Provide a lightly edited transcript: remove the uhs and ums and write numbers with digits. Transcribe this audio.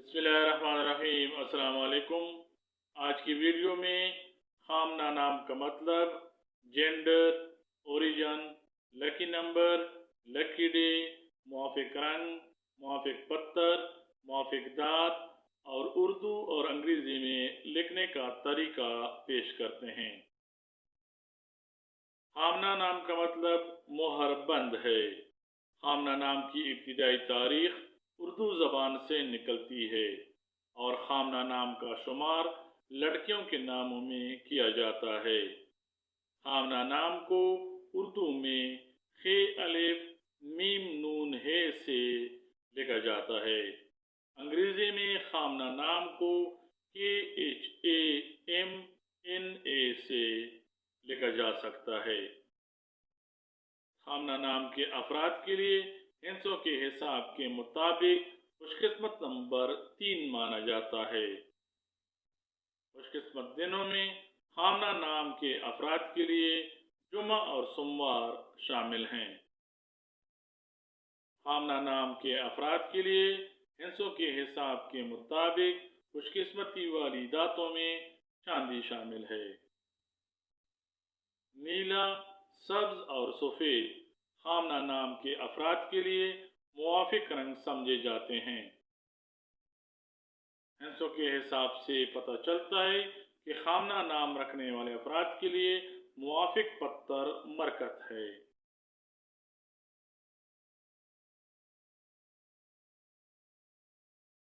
बिस्मिल्लाहिर्रहमानिर्रहीम। अस्सलाम वालेकुम। आज की वीडियो में खामना नाम का मतलब, gender, origin, lucky number, lucky day, मुआफिक रंग, मुआफिक पत्थर, मुआफिक दात और उर्दू और अंग्रेजी में लिखने का तरीका पेश करते हैं। खामना नाम का मतलब मोहर बंद है। खामना नाम की इब्तिदाई तारीख उर्दू ज़बान से निकलती है और खामना नाम का शुमार लड़कियों के नामों में किया जाता है। खामना नाम को उर्दू में खे अलिफ मीम नून हे से लिखा जाता है। अंग्रेजी में खामना नाम को KHAMNA से लिखा जा सकता है। खामना नाम के अफराद के लिए हिंसों के हिसाब के मुताबिक खुशकिस्मत नंबर 3 माना जाता है। खुशकिस्मत दिनों में खामना नाम के अफराद के लिए जुमा और सोमवार शामिल हैं। खामना नाम के अफराद के लिए हिंसों के हिसाब के मुताबिक खुशकिस्मती वाली दातों में चांदी शामिल है। नीला, सब्ज और सफ़ेद खामना नाम के अफराद के लिए मुआफिक रंग समझे जाते हैं। हिंसों के हिसाब से पता चलता है कि खामना नाम रखने वाले अफराद के लिए मुआफिक पत्थर मरकत है।